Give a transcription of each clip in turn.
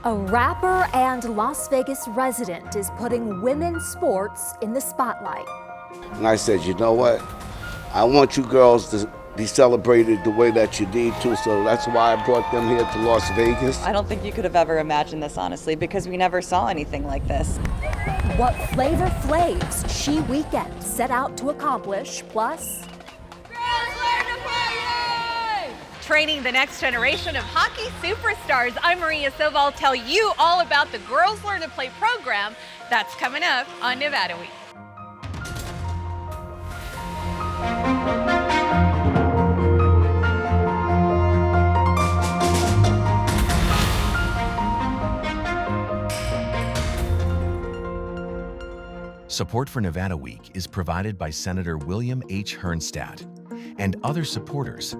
A rapper and Las Vegas resident is putting women's sports in the spotlight. And I said, you know what? I want you girls to be celebrated the way that you need to, so that's why I brought them here to Las Vegas. I don't think you could have ever imagined this, honestly, because we never saw anything like this. What Flavor Flav's She Weekend set out to accomplish, plus training the next generation of hockey superstars. I'm Maria Sobal. Tell you all about the Girls Learn to Play program that's coming up on Nevada Week. Support for Nevada Week is provided by Senator William H. Herrnstadt and other supporters.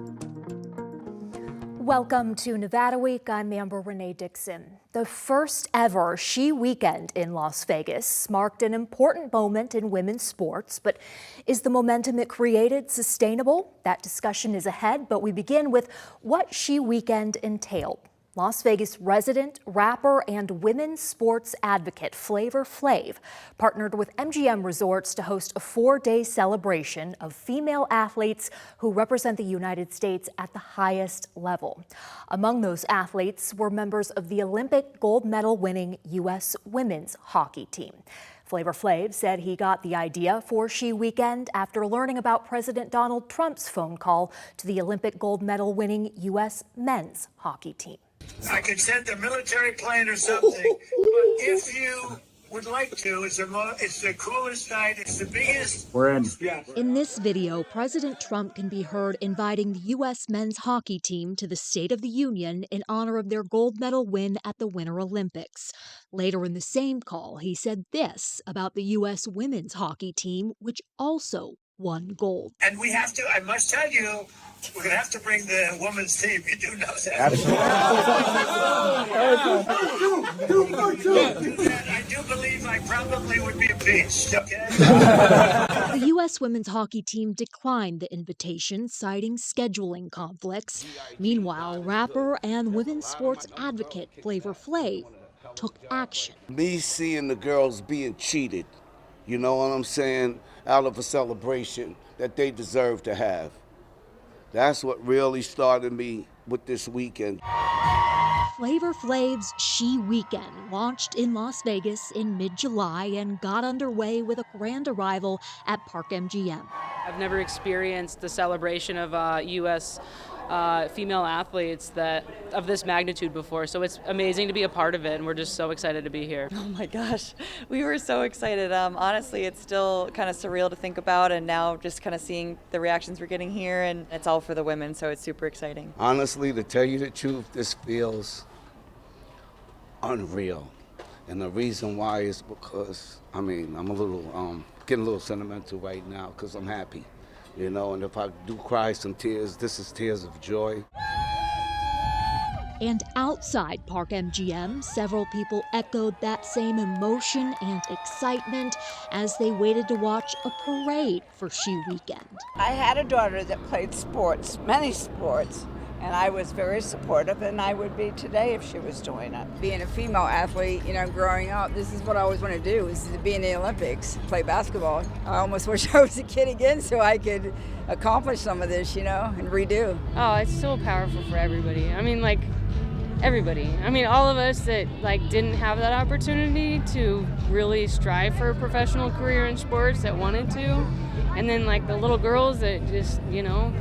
Welcome to Nevada Week. I'm Amber Renee Dixon. The first ever She Weekend in Las Vegas marked an important moment in women's sports, but is the momentum it created sustainable? That discussion is ahead, but we begin with what She Weekend entailed. Las Vegas resident, rapper, and women's sports advocate Flavor Flav partnered with MGM Resorts to host a 4-day celebration of female athletes who represent the United States at the highest level. Among those athletes were members of the Olympic gold medal winning U.S. women's hockey team. Flavor Flav said he got the idea for She Weekend after learning about President Donald Trump's phone call to the Olympic gold medal winning U.S. men's hockey team. I could send a military plane or something, but if you would like to, it's the coolest night, it's the biggest. We're in. Yeah. In this video, President Trump can be heard inviting the U.S. men's hockey team to the State of the Union in honor of their gold medal win at the Winter Olympics. Later in the same call, he said this about the U.S. women's hockey team, which also won gold. And we have to, I must tell you, we're going to have to bring the women's team. You do know that. I do believe I probably would be impeached, okay? The U.S. women's hockey team declined the invitation, citing scheduling conflicts. Meanwhile, rapper and women's sports advocate Flavor Flav took action. Me seeing the girls being cheated, you know what I'm saying, out of a celebration that they deserve to have. That's what really started me with this weekend. Flavor Flav's She Weekend launched in Las Vegas in mid-July and got underway with a grand arrival at Park MGM. I've never experienced the celebration of U.S. Female athletes of this magnitude before, so it's amazing to be a part of it, and we're just so excited to be here. Oh my gosh, we were so excited. Honestly, it's still kind of surreal to think about, and now just kind of seeing the reactions we're getting here, and it's all for the women, so it's super exciting. Honestly, to tell you the truth, this feels unreal. And the reason why is because, I'm getting a little sentimental right now because I'm happy. You know, and if I do cry some tears, this is tears of joy. And outside Park MGM, several people echoed that same emotion and excitement as they waited to watch a parade for She Weekend. I had a daughter that played sports, many sports, and I was very supportive, and I would be today if she was doing it. Being a female athlete, you know, growing up, this is what I always want to do, is to be in the Olympics, play basketball. I almost wish I was a kid again so I could accomplish some of this, you know, and redo. Oh, it's so powerful for everybody. I mean, like, everybody. I mean, all of us that, like, didn't have that opportunity to really strive for a professional career in sports that wanted to. And then, like, the little girls that just, you know,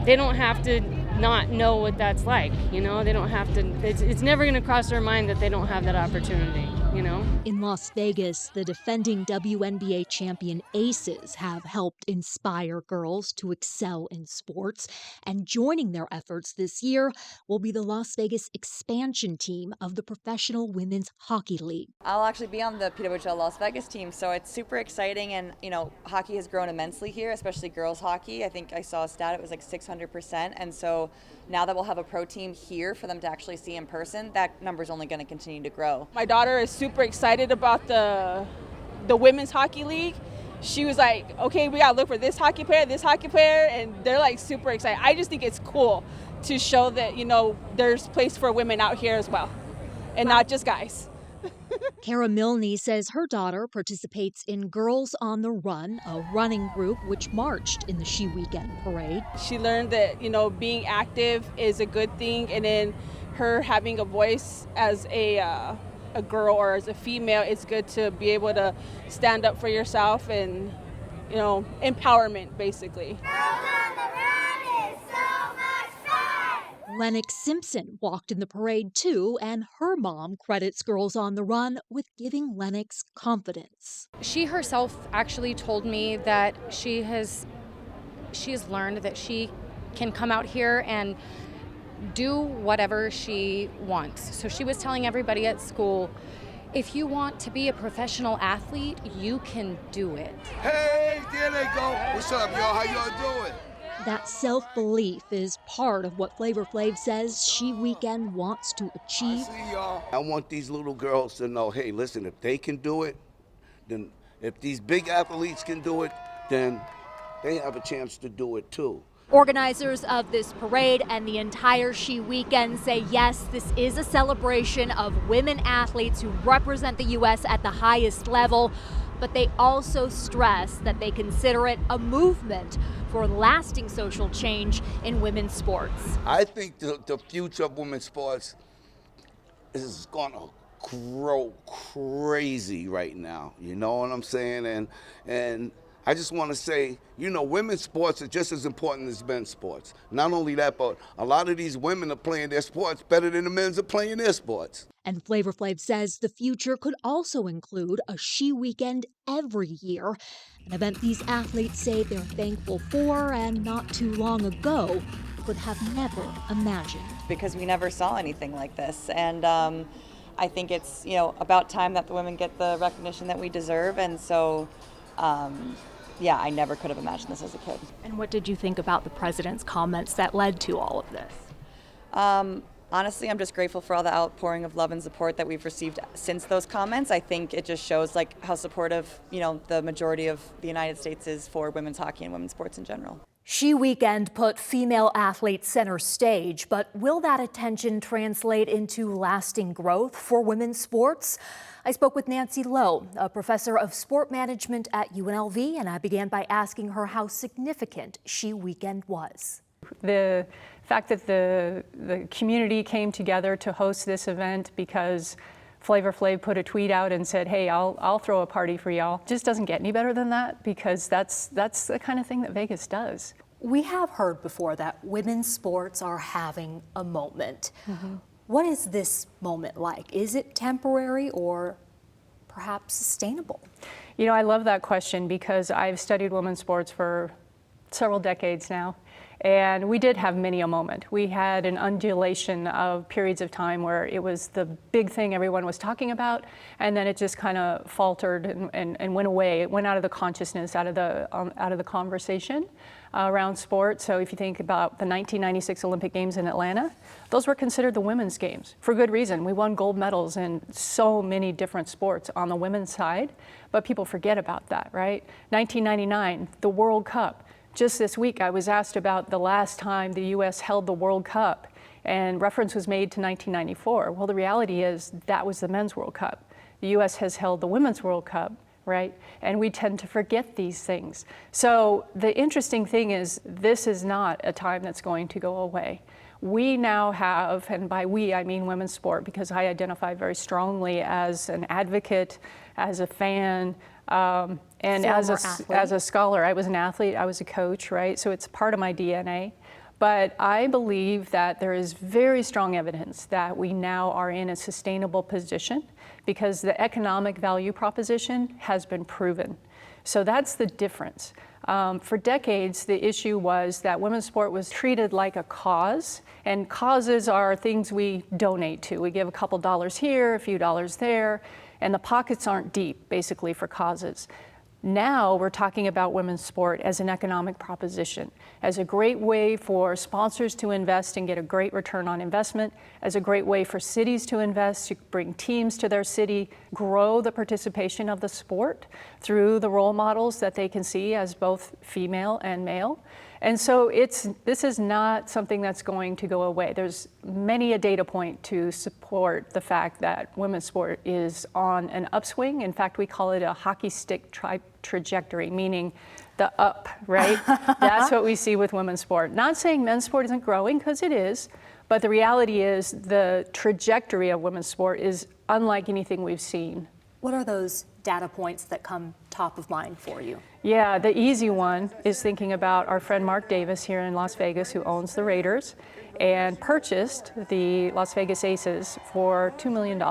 they don't have to not know what that's like, you know? They don't have to, it's never going to cross their mind that they don't have that opportunity, you know? In Las Vegas, the defending WNBA champion Aces have helped inspire girls to excel in sports, and joining their efforts this year will be the Las Vegas expansion team of the Professional Women's Hockey League. I'll actually be on the PWHL Las Vegas team, so it's super exciting, and, you know, hockey has grown immensely here, especially girls hockey. I think I saw a stat, it was like 600%, and so now that we'll have a pro team here for them to actually see in person, that number's only going to continue to grow. My daughter is super excited about the women's hockey league. She was like, okay, we gotta look for this hockey player, and they're like super excited. I just think it's cool to show that, you know, there's place for women out here as well. and not just guys. Kara Milne says her daughter participates in Girls on the Run, a running group which marched in the She Weekend parade. She learned that, being active is a good thing, and then her having a voice as a girl or as a female, it's good to be able to stand up for yourself and, empowerment, basically. Lennox Simpson walked in the parade too, and her mom credits Girls on the Run with giving Lennox confidence. She herself actually told me that she has learned that she can come out here and do whatever she wants. So she was telling everybody at school, if you want to be a professional athlete, you can do it. Hey, there they go. What's up, y'all? How y'all doing? That self-belief is part of what Flavor Flav says She Weekend wants to achieve. I want these little girls to know, hey, listen, if they can do it, then if these big athletes can do it, then they have a chance to do it too. Organizers of this parade and the entire She Weekend say yes, this is a celebration of women athletes who represent the U.S. at the highest level, but they also stress that they consider it a movement for lasting social change in women's sports. I think the future of women's sports is going to grow crazy right now. You know what I'm saying? And I just want to say, women's sports are just as important as men's sports. Not only that, but a lot of these women are playing their sports better than the men are playing their sports. And Flavor Flav says the future could also include a She Weekend every year, an event these athletes say they're thankful for and not too long ago could have never imagined. Because we never saw anything like this. And I think it's, about time that the women get the recognition that we deserve. And so, I never could have imagined this as a kid. And what did you think about the president's comments that led to all of this? Honestly, I'm just grateful for all the outpouring of love and support that we've received since those comments. I think it just shows how supportive, the majority of the United States is for women's hockey and women's sports in general. She Weekend put female athletes center stage, but will that attention translate into lasting growth for women's sports? I spoke with Nancy Lowe, a professor of sport management at UNLV, and I began by asking her how significant She Weekend was. The fact that the community came together to host this event because Flavor Flav put a tweet out and said, hey, I'll throw a party for y'all. Just doesn't get any better than that, because that's the kind of thing that Vegas does. We have heard before that women's sports are having a moment. Mm-hmm. What is this moment like? Is it temporary or perhaps sustainable? I love that question because I've studied women's sports for several decades now. And we did have many a moment. We had an undulation of periods of time where it was the big thing everyone was talking about, and then it just kind of faltered and went away. It went out of the consciousness, out of the conversation around sport. So if you think about the 1996 Olympic Games in Atlanta, those were considered the women's games for good reason. We won gold medals in so many different sports on the women's side, but people forget about that, right? 1999, the World Cup. Just this week, I was asked about the last time the U.S. held the World Cup, and reference was made to 1994. Well, the reality is that was the Men's World Cup. The U.S. has held the Women's World Cup, right? And we tend to forget these things. So the interesting thing is this is not a time that's going to go away. We now have, and by we I mean women's sport, because I identify very strongly as an advocate, as a fan, and as a scholar. I was an athlete, I was a coach, right? So it's part of my DNA. But I believe that there is very strong evidence that we now are in a sustainable position because the economic value proposition has been proven. So that's the difference. For decades, the issue was that women's sport was treated like a cause, and causes are things we donate to. We give a couple dollars here, a few dollars there, and the pockets aren't deep, basically, for causes. Now we're talking about women's sport as an economic proposition, as a great way for sponsors to invest and get a great return on investment, as a great way for cities to invest, to bring teams to their city, grow the participation of the sport through the role models that they can see as both female and male. And so this is not something that's going to go away. There's many a data point to support the fact that women's sport is on an upswing. In fact, we call it a hockey stick trajectory, meaning the up, right? That's what we see with women's sport. Not saying men's sport isn't growing, because it is, but the reality is the trajectory of women's sport is unlike anything we've seen. What are those data points that come top of mind for you? Yeah, the easy one is thinking about our friend Mark Davis here in Las Vegas, who owns the Raiders and purchased the Las Vegas Aces for $2 million.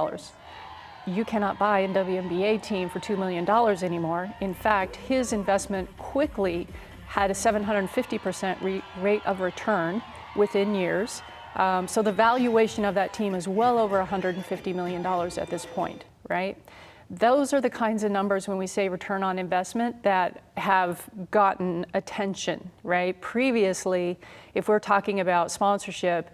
You cannot buy a WNBA team for $2 million anymore. In fact, his investment quickly had a 750% rate of return within years. So the valuation of that team is well over $150 million at this point, right? Those are the kinds of numbers when we say return on investment that have gotten attention, right? Previously, if we're talking about sponsorship,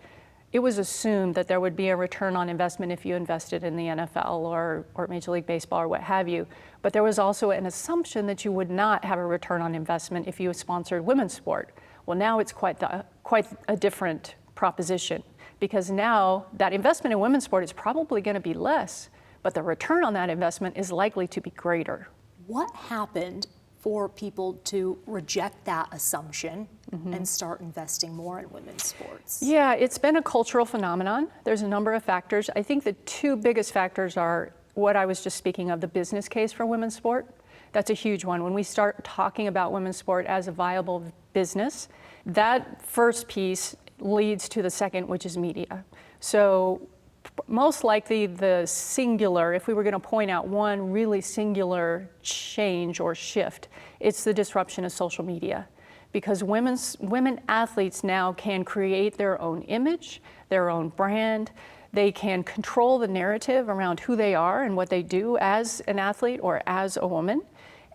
it was assumed that there would be a return on investment if you invested in the NFL or Major League Baseball or what have you. But there was also an assumption that you would not have a return on investment if you sponsored women's sport. Well, now it's quite a different proposition, because now that investment in women's sport is probably going to be less, but the return on that investment is likely to be greater. What happened for people to reject that assumption and start investing more in women's sports? Yeah, it's been a cultural phenomenon. There's a number of factors. I think the two biggest factors are what I was just speaking of, the business case for women's sport. That's a huge one. When we start talking about women's sport as a viable business, that first piece leads to the second, which is media. So most likely the singular, if we were going to point out one really singular change or shift, it's the disruption of social media. Because women athletes now can create their own image, their own brand. They can control the narrative around who they are and what they do as an athlete or as a woman.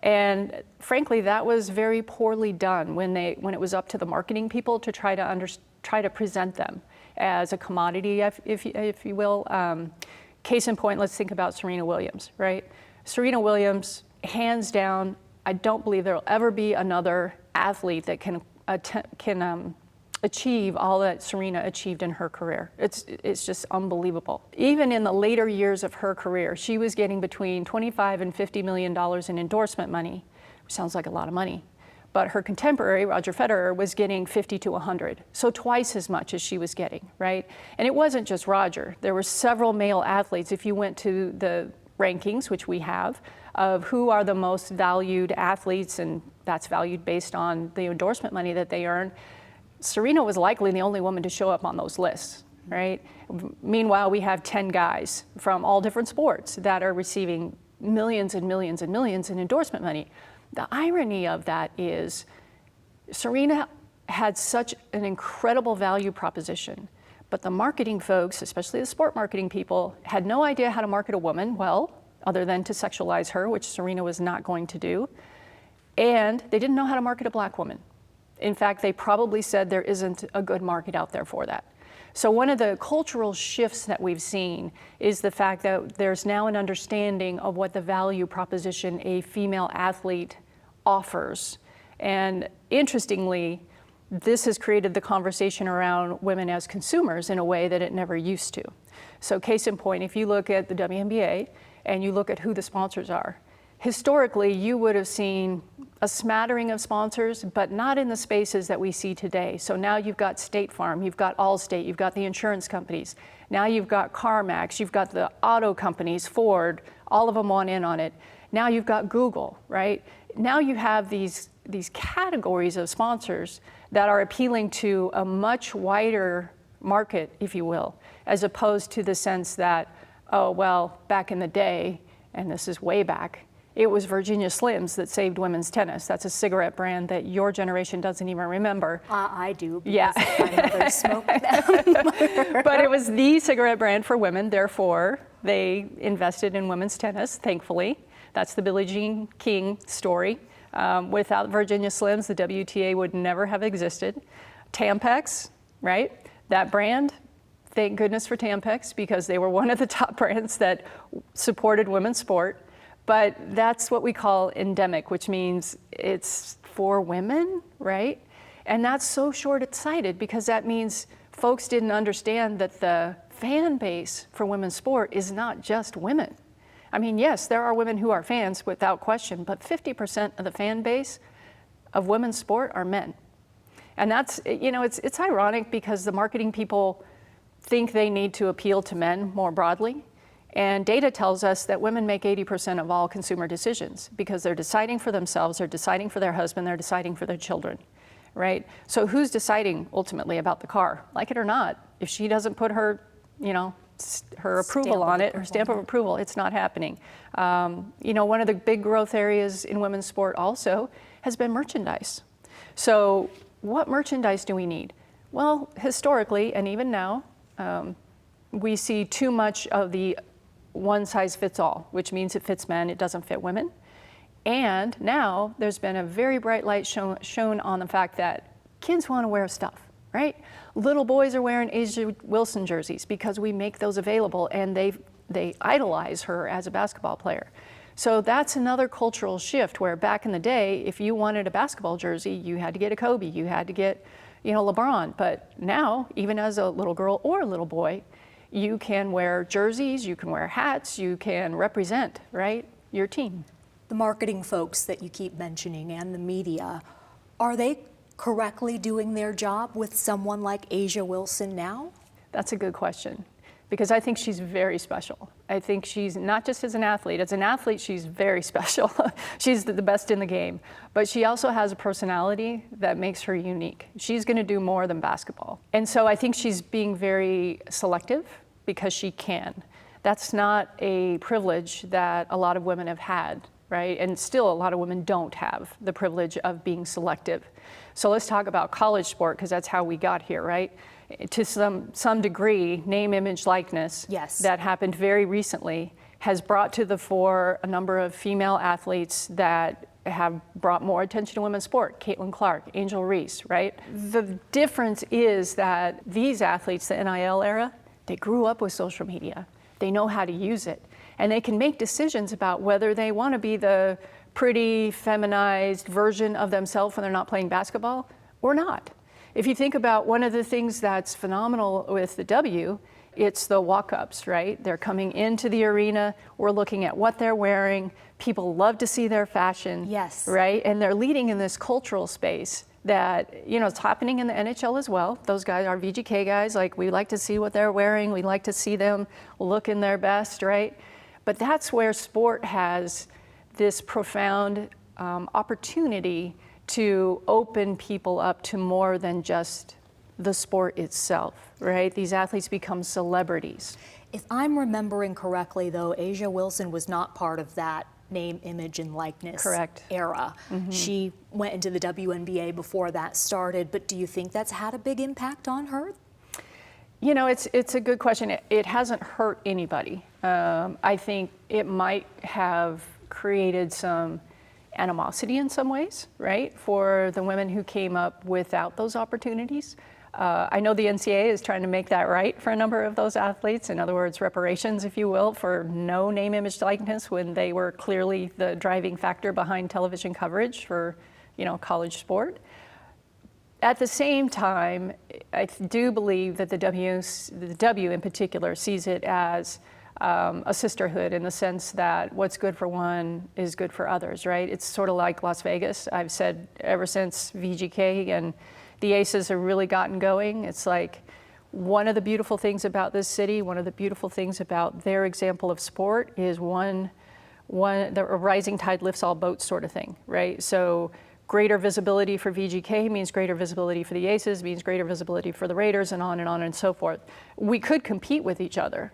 And frankly, that was very poorly done when it was up to the marketing people to try to present them as a commodity, if you will. Case in point, let's think about Serena Williams, right? Serena Williams, hands down, I don't believe there will ever be another athlete that can achieve all that Serena achieved in her career. It's just unbelievable. Even in the later years of her career, she was getting between $25 and $50 million in endorsement money, which sounds like a lot of money. But her contemporary, Roger Federer, was getting 50 to 100, so twice as much as she was getting, right? And it wasn't just Roger. There were several male athletes. If you went to the rankings, which we have, of who are the most valued athletes, and that's valued based on the endorsement money that they earn, Serena was likely the only woman to show up on those lists, right? Meanwhile, we have 10 guys from all different sports that are receiving millions and millions and millions in endorsement money. The irony of that is Serena had such an incredible value proposition, but the marketing folks, especially the sport marketing people, had no idea how to market a woman well, other than to sexualize her, which Serena was not going to do. And they didn't know how to market a black woman. In fact, they probably said there isn't a good market out there for that. So one of the cultural shifts that we've seen is the fact that there's now an understanding of what the value proposition a female athlete offers. And interestingly, this has created the conversation around women as consumers in a way that it never used to. So case in point, if you look at the WNBA and you look at who the sponsors are, historically, you would have seen a smattering of sponsors, but not in the spaces that we see today. So now you've got State Farm, you've got Allstate, you've got the insurance companies. Now you've got CarMax, you've got the auto companies, Ford, all of them want in on it. Now you've got Google, right? Now you have these categories of sponsors that are appealing to a much wider market, if you will, as opposed to the sense that, oh, well, back in the day, and this is way back, it was Virginia Slims that saved women's tennis. That's a cigarette brand that your generation doesn't even remember. I do, because yeah. my mother smoked them. But it was the cigarette brand for women, therefore they invested in women's tennis, thankfully. That's the Billie Jean King story. Without Virginia Slims, the WTA would never have existed. Tampax, right? That brand, thank goodness for Tampax, because they were one of the top brands that supported women's sport. But that's what we call endemic, which means it's for women, right? And that's so short-sighted because that means folks didn't understand that the fan base for women's sport is not just women. I mean, yes, there are women who are fans without question, but 50% of the fan base of women's sport are men. And that's, you know, it's ironic because the marketing people think they need to appeal to men more broadly. And data tells us that women make 80% of all consumer decisions because they're deciding for themselves, they're deciding for their husband, they're deciding for their children, right? So who's deciding ultimately about the car? Like it or not, if she doesn't put her, you know, her approval on it, her stamp of approval, it's not happening. You know, one of the big growth areas in women's sport also has been merchandise. So what merchandise do we need? Well, historically, and even now, we see too much of the one size fits all, which means it fits men, it doesn't fit women. And now there's been a very bright light shown on the fact that kids want to wear stuff, right? Little boys are wearing Asia Wilson jerseys because we make those available and they idolize her as a basketball player. So that's another cultural shift where back in the day, if you wanted a basketball jersey, you had to get a Kobe, you had to get, you know, LeBron. But now, even as a little girl or a little boy, you can wear jerseys, you can wear hats, you can represent, right, your team. The marketing folks that you keep mentioning and the media, are they correctly doing their job with someone like Asia Wilson now? That's a good question, because I think she's very special. I think she's not just as an athlete, she's very special. She's the best in the game, but she also has a personality that makes her unique. She's gonna do more than basketball. And so I think she's being very selective because she can. That's not a privilege that a lot of women have had, right? And still a lot of women don't have the privilege of being selective. So let's talk about college sport, because that's how we got here, right? To some degree, name, image, likeness, yes, that happened very recently has brought to the fore a number of female athletes that have brought more attention to women's sport. Caitlin Clark, Angel Reese, right? The difference is that these athletes, the NIL era, they grew up with social media. They know how to use it. And they can make decisions about whether they want to be the pretty, feminized version of themselves when they're not playing basketball or not. If you think about one of the things that's phenomenal with the W, it's the walk-ups, right? They're coming into the arena, we're looking at what they're wearing, people love to see their fashion, yes, right? And they're leading in this cultural space that, you know, it's happening in the NHL as well. Those guys are VGK guys, like we like to see what they're wearing, we like to see them looking their best, right? But that's where sport has this profound opportunity to open people up to more than just the sport itself, right? These athletes become celebrities. If I'm remembering correctly, though, Asia Wilson was not part of that name, image, and likeness era. Mm-hmm. She went into the WNBA before that started, but do you think that's had a big impact on her? You know, it's a good question. It hasn't hurt anybody. I think it might have created some animosity in some ways, right, for the women who came up without those opportunities. I know the NCAA is trying to make that right for a number of those athletes. In other words, reparations, if you will, for no name, image, likeness when they were clearly the driving factor behind television coverage for, you know, college sport. At the same time, I do believe that the W in particular sees it as a sisterhood in the sense that what's good for one is good for others, right? It's sort of like Las Vegas. I've said ever since VGK and the Aces have really gotten going, it's like one of the beautiful things about this city, one of the beautiful things about their example of sport is the rising tide lifts all boats sort of thing, right? So greater visibility for VGK means greater visibility for the Aces, means greater visibility for the Raiders, and on and so forth. We could compete with each other,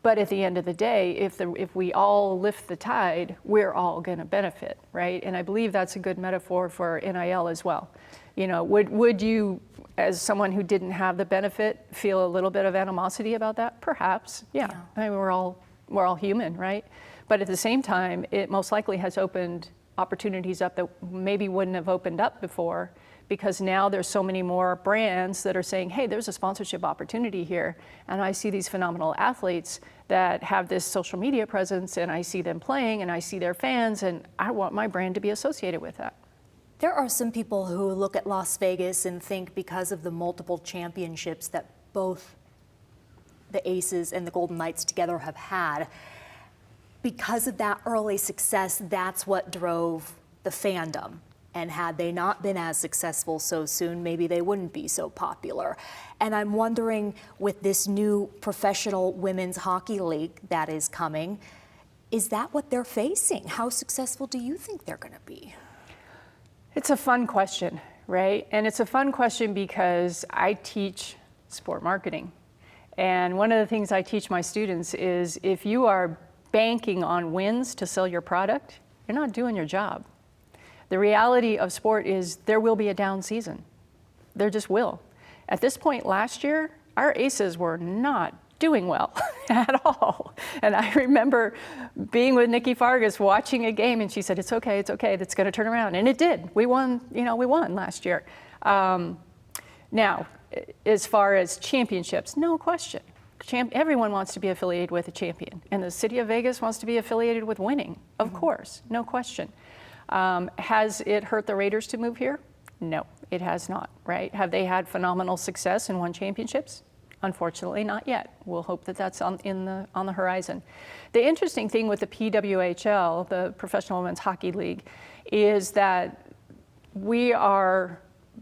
but at the end of the day, if we all lift the tide, we're all going to benefit, right? And I believe that's a good metaphor for NIL as well. You know, would you, as someone who didn't have the benefit, feel a little bit of animosity about that? Perhaps, yeah. I mean, we're all human, right? But at the same time, it most likely has opened opportunities up that maybe wouldn't have opened up before, because now there's so many more brands that are saying, hey, there's a sponsorship opportunity here, and I see these phenomenal athletes that have this social media presence, and I see them playing, and I see their fans, and I want my brand to be associated with that. There are some people who look at Las Vegas and think because of the multiple championships that both the Aces and the Golden Knights together have had, because of that early success, that's what drove the fandom. And had they not been as successful so soon, maybe they wouldn't be so popular. And I'm wondering, with this new professional women's hockey league that is coming, is that what they're facing? How successful do you think they're going to be? It's a fun question, right? And it's a fun question because I teach sport marketing. And one of the things I teach my students is if you are banking on wins to sell your product, you're not doing your job. The reality of sport is there will be a down season. There just will. At this point last year, our Aces were not doing well at all. And I remember being with Nikki Fargas watching a game, and she said, it's okay, that's gonna turn around. And it did. We won, we won last year. Now, as far as championships, no question. Everyone wants to be affiliated with a champion, and the city of Vegas wants to be affiliated with winning, of course, no question. Has it hurt the Raiders to move here? No, it has not, right? Have they had phenomenal success and won championships? Unfortunately, not yet. We'll hope that that's on the horizon. The interesting thing with the PWHL, the Professional Women's Hockey League, is that we are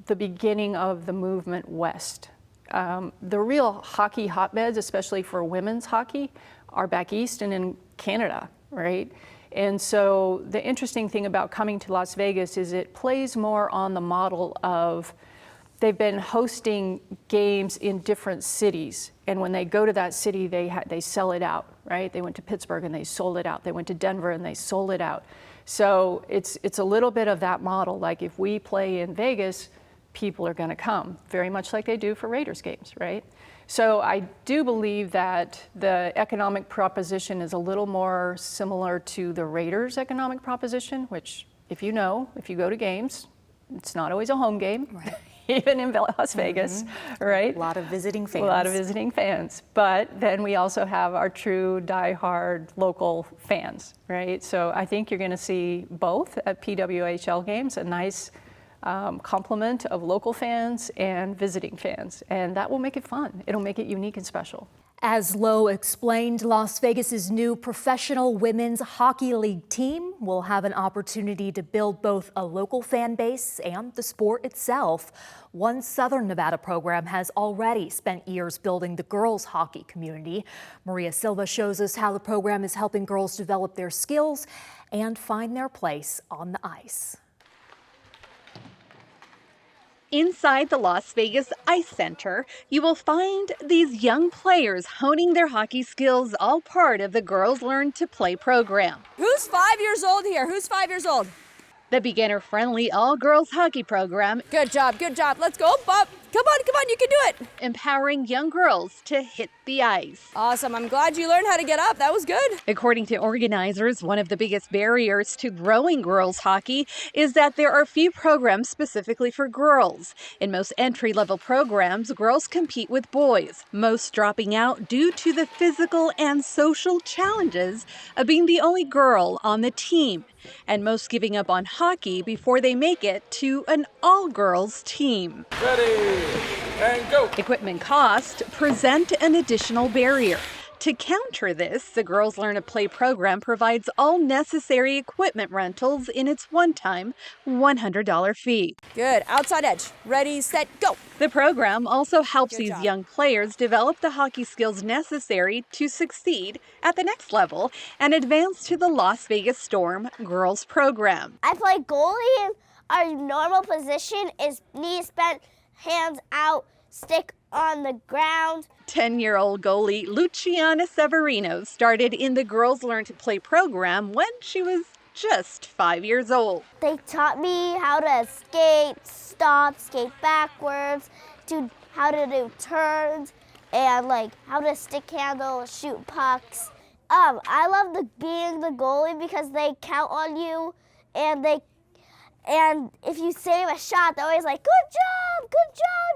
the beginning of the movement west. The real hockey hotbeds, especially for women's hockey, are back east and in Canada, right? And so the interesting thing about coming to Las Vegas is it plays more on the model of they've been hosting games in different cities, and when they go to that city, they sell it out, right? They went to Pittsburgh and they sold it out. They went to Denver and they sold it out. So it's a little bit of that model. Like if we play in Vegas, people are going to come, very much like they do for Raiders games, right? So I do believe that the economic proposition is a little more similar to the Raiders' economic proposition, which, if you go to games, it's not always a home game. Right. Even in Las Vegas, right? A lot of visiting fans. A lot of visiting fans. But then we also have our true diehard local fans, right? So I think you're going to see both at PWHL games, a nice complement of local fans and visiting fans. And that will make it fun. It'll make it unique and special. As Lowe explained, Las Vegas's new professional women's hockey league team will have an opportunity to build both a local fan base and the sport itself. One Southern Nevada program has already spent years building the girls' hockey community. Maria Silva shows us how the program is helping girls develop their skills and find their place on the ice. Inside the Las Vegas Ice Center, you will find these young players honing their hockey skills, all part of the Girls Learn to Play program. Who's 5 years old here? Who's 5 years old? The beginner-friendly all-girls hockey program. Good job, good job. Let's go, Bob. Come on, you can do it. Empowering young girls to hit the ice. Awesome, I'm glad you learned how to get up. That was good. According to organizers, one of the biggest barriers to growing girls hockey is that there are few programs specifically for girls. In most entry-level programs, girls compete with boys, most dropping out due to the physical and social challenges of being the only girl on the team, and most giving up on hockey before they make it to an all-girls team. Ready, and go. Equipment costs present an additional barrier. To counter this, the Girls Learn to Play program provides all necessary equipment rentals in its one-time $100 fee. Good, outside edge. Ready, set, go. The program also helps Good these job. young players develop the hockey skills necessary to succeed at the next level and advance to the Las Vegas Storm girls program. I play goalie, and our normal position is knees bent, hands out, stick on the ground. 10-year-old goalie Luciana Severino started in the Girls Learn to Play program when she was just 5 years old. They taught me how to skate, stop, skate backwards, how to do turns, and how to stick handle, shoot pucks. I love being the goalie because they count on you, and if you save a shot, they're always like, good job,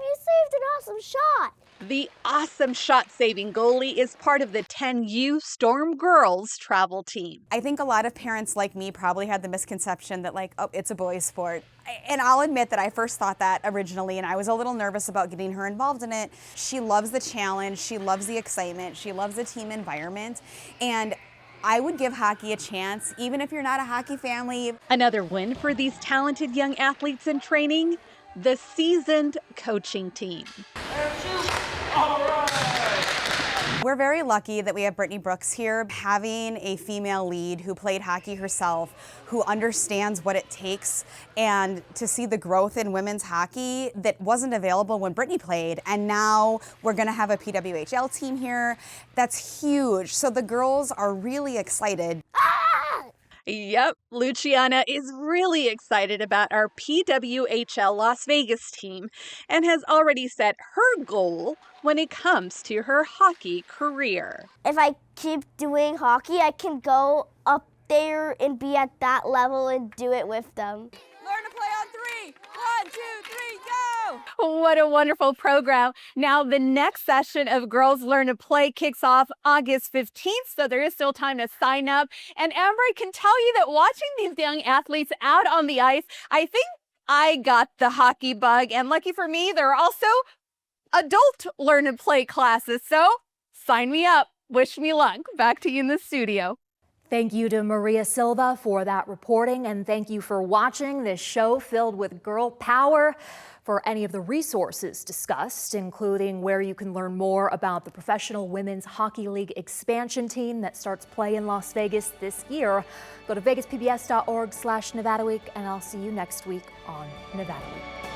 you saved an awesome shot. The awesome shot-saving goalie is part of the 10U Storm girls travel team. I think a lot of parents like me probably had the misconception that like, oh, it's a boys' sport. And I'll admit that I first thought that originally, and I was a little nervous about getting her involved in it. She loves the challenge, she loves the excitement, she loves the team environment, and I would give hockey a chance, even if you're not a hockey family. Another win for these talented young athletes in training, the seasoned coaching team. We're very lucky that we have Brittany Brooks here, having a female lead who played hockey herself, who understands what it takes, and to see the growth in women's hockey that wasn't available when Brittany played. And now we're going to have a PWHL team here. That's huge. So the girls are really excited. Yep, Luciana is really excited about our PWHL Las Vegas team and has already set her goal when it comes to her hockey career. If I keep doing hockey, I can go up there and be at that level and do it with them. Learn to play on 3. 1, 2, 3, go! What a wonderful program. Now, the next session of Girls Learn to Play kicks off August 15th, so there is still time to sign up. And Amber, I can tell you that watching these young athletes out on the ice, I think I got the hockey bug. And lucky for me, there are also adult Learn to Play classes. So sign me up. Wish me luck. Back to you in the studio. Thank you to Maria Silva for that reporting, and thank you for watching this show filled with girl power. For any of the resources discussed, including where you can learn more about the Professional Women's Hockey League expansion team that starts play in Las Vegas this year, go to vegaspbs.org/Nevada Week, and I'll see you next week on Nevada Week.